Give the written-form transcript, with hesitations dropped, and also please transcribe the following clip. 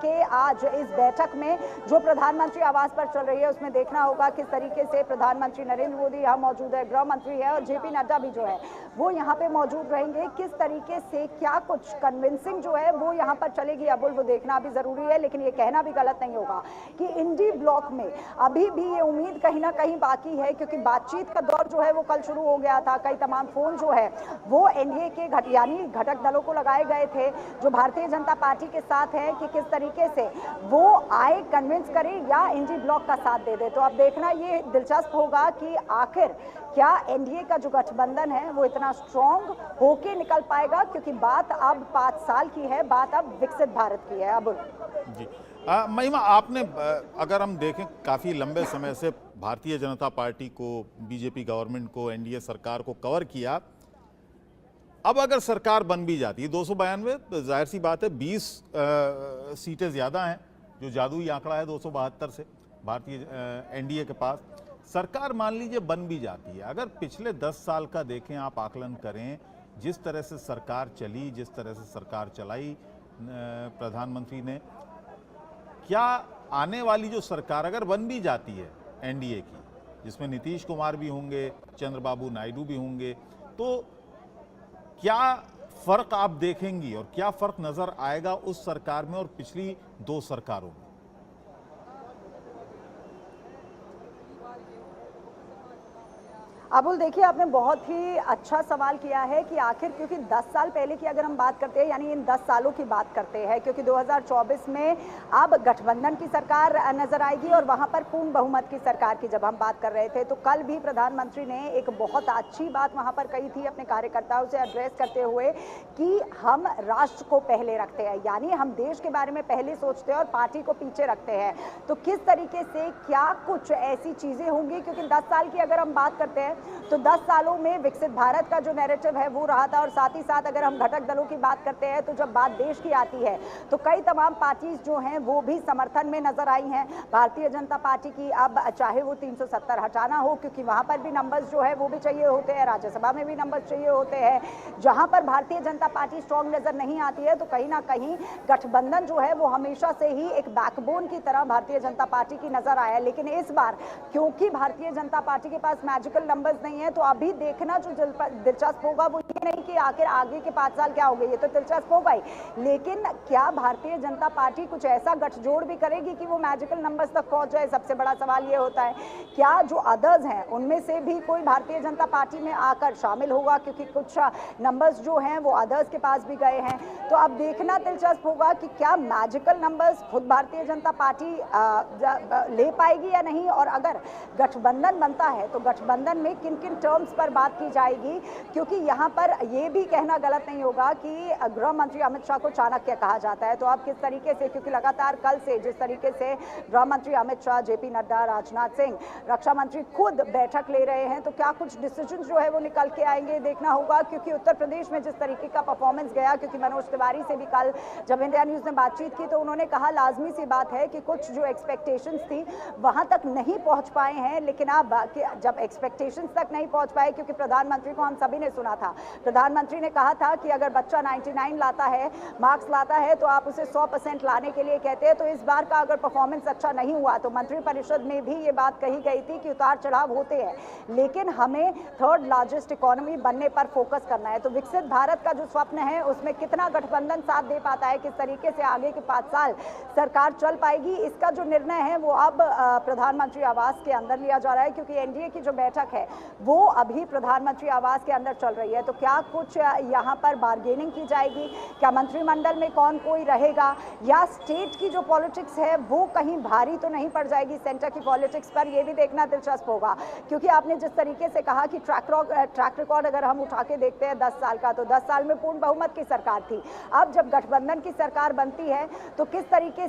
के आज इस बैठक में जो प्रधानमंत्री आवास पर चल रही है उसमें देखना होगा किस तरीके से प्रधानमंत्री नरेंद्र मोदी यहाँ मौजूद है, गृह मंत्री है और जेपी नड्डा भी जो है वो यहाँ पे मौजूद रहेंगे। किस तरीके से क्या कुछ कन्विंसिंग जो है वो यहाँ पर चलेगी अबुल, वो देखना भी जरूरी है। लेकिन ये कहना भी गलत नहीं होगा कि इंडी ब्लॉक में अभी भी ये उम्मीद कहीं ना कहीं बाकी है, क्योंकि बातचीत का दौर जो है वो कल शुरू हो गया था। कई तमाम फोन जो है वो एनडीए के यानी घटक दलों को लगाए गए थे जो भारतीय जनता पार्टी के साथ है कि किस तरीके से वो आए, कन्विंस करे या इंडी ब्लॉक का साथ दे दे। तो अब देखना ये दिलचस्प होगा कि आखिर क्या एनडीए का जो गठबंधन है वो इतना स्ट्रॉन्ग होके निकल पाएगा, क्योंकि बात अब 5 साल की है, बात अब विकसित भारत की है। अब जी महिमा, आपने अगर हम देखें काफ़ी लंबे समय से भारतीय जनता पार्टी को, बीजेपी गवर्नमेंट को, एनडीए सरकार को कवर किया। अब अगर सरकार बन भी जाती है 292, तो जाहिर सी बात है 20 सीटें ज़्यादा हैं, जो जादुई आंकड़ा है 272 से भारतीय एनडीए के पास। सरकार मान लीजिए बन भी जाती है, अगर पिछले 10 साल का देखें आप, आकलन करें, जिस तरह से सरकार चली, जिस तरह से सरकार चलाई प्रधानमंत्री ने, क्या आने वाली जो सरकार अगर बन भी जाती है एनडीए की, जिसमें नीतीश कुमार भी होंगे, चंद्रबाबू नायडू भी होंगे, तो क्या फर्क आप देखेंगी और क्या फर्क नजर आएगा उस सरकार में और पिछली 2 सरकारों में? अबुल, देखिए आपने बहुत ही अच्छा सवाल किया है कि आखिर, क्योंकि 10 साल पहले की अगर हम बात करते हैं, यानी इन 10 सालों की बात करते हैं, क्योंकि 2024 में अब गठबंधन की सरकार नजर आएगी और वहां पर पूर्ण बहुमत की सरकार की जब हम बात कर रहे थे तो कल भी प्रधानमंत्री ने एक बहुत अच्छी बात वहां पर कही थी अपने कार्यकर्ताओं से एड्रेस करते हुए कि हम राष्ट्र को पहले रखते हैं, यानी हम देश के बारे में पहले सोचते हैं और पार्टी को पीछे रखते हैं। तो किस तरीके से क्या कुछ ऐसी चीजें होंगी, क्योंकि 10 साल की अगर हम बात करते हैं तो 10 सालों में विकसित भारत का जो नैरेटिव है वो रहा था, और साथ ही साथ अगर हम घटक दलों की बात करते हैं तो जब बात देश की आती है तो कई तमाम पार्टीज जो हैं वो भी समर्थन में नजर आई हैं भारतीय जनता पार्टी की। अब चाहे वो 370 हटाना हो, क्योंकि वहां पर भी नंबर्स जो है वो भी चाहिए होते हैं, राज्यसभा में भी नंबर्स चाहिए होते हैं, जहां पर भारतीय जनता पार्टी स्ट्रॉन्ग नजर नहीं आती है। तो कहीं ना कहीं गठबंधन जो है वो हमेशा से ही एक बैकबोन की तरह भारतीय जनता पार्टी की नजर आया। लेकिन इस बार क्योंकि भारतीय जनता पार्टी के पास मैजिकल नंबर्स नहीं है, तो अभी देखना जो दिलचस्प होगा वो ये नहीं कि आखिर आगे के 5 साल क्या होंगे, ये तो दिलचस्प होगा ही, लेकिन क्या भारतीय जनता पार्टी कुछ ऐसा गठजोड़ भी करेगी कि वो मैजिकल नंबर्स तक पहुंच जाए। सबसे बड़ा सवाल ये होता है क्या जो अदर्स हैं उनमें से भी कोई भारतीय जनता पार्टी में आकर शामिल होगा, क्योंकि कुछ नंबर्स जो हैं वो अदर्स के पास भी गए हैं। तो अब देखना दिलचस्प होगा कि क्या मैजिकल नंबर्स खुद भारतीय जनता पार्टी ले पाएगी या नहीं, और अगर गठबंधन बनता है तो गठबंधन में किन किन टर्म्स पर बात की जाएगी, क्योंकि यहाँ पर यह भी कहना गलत नहीं होगा कि गृह मंत्री अमित शाह को चाणक्य कहा जाता है। तो अब किस तरीके से, क्योंकि लगातार कल से जिस तरीके से गृह मंत्री अमित शाह, जेपी नड्डा, राजनाथ सिंह, रक्षा मंत्री खुद बैठक ले रहे हैं, तो क्या कुछ डिसीजन जो है वो निकल के आएंगे, देखना होगा। क्योंकि उत्तर प्रदेश में जिस तरीके का परफॉर्मेंस गया, क्योंकि मनोज तिवारी से भी कल जब इंडिया न्यूज ने बातचीत की तो उन्होंने कहा लाजमी सी बात है कि कुछ जो एक्सपेक्टेशंस थी वहां तक नहीं पहुंच पाए हैं, लेकिन अब जब एक्सपेक्टेशंस तक नहीं पहुंच पाए, क्योंकि प्रधानमंत्री को हम सभी ने सुना था, प्रधानमंत्री ने कहा था कि अगर बच्चा 99 लाता है, मार्क्स लाता है, तो आप उसे 100% लाने के लिए कहते हैं। तो इस बार का अगर परफॉर्मेंस अच्छा नहीं हुआ तो मंत्रिपरिषद में भी ये बात कही गई थी कि उतार चढ़ाव होते हैं, लेकिन हमें 3rd लार्जेस्ट इकोनॉमी बनने पर फोकस करना है। तो विकसित भारत का जो स्वप्न है उसमें कितना गठबंधन साथ दे पाता है, किस तरीके से आगे के 5 साल सरकार चल पाएगी, इसका जो निर्णय है वो अब प्रधानमंत्री आवास के अंदर लिया जा रहा है, क्योंकि एनडीए की जो बैठक है वो अभी प्रधानमंत्री आवास के अंदर चल रही है। तो क्या कुछ यहाँ पर बार्गेनिंग की जाएगी, क्या मंत्रिमंडल में कौन कोई रहेगा, या स्टेट की जो पॉलिटिक्स है वो कहीं भारी तो नहीं पड़ जाएगी सेंटर की पॉलिटिक्स पर, यह भी देखना दिलचस्प होगा। क्योंकि आपने जिस तरीके से कहा कि ट्रैक रिकॉर्ड अगर हम उठा के देखते हैं 10 साल का, तो 10 साल में पूर्ण बहुमत की सरकार थी। अब जब गठबंधन की सरकार बनती है तो किस तरीके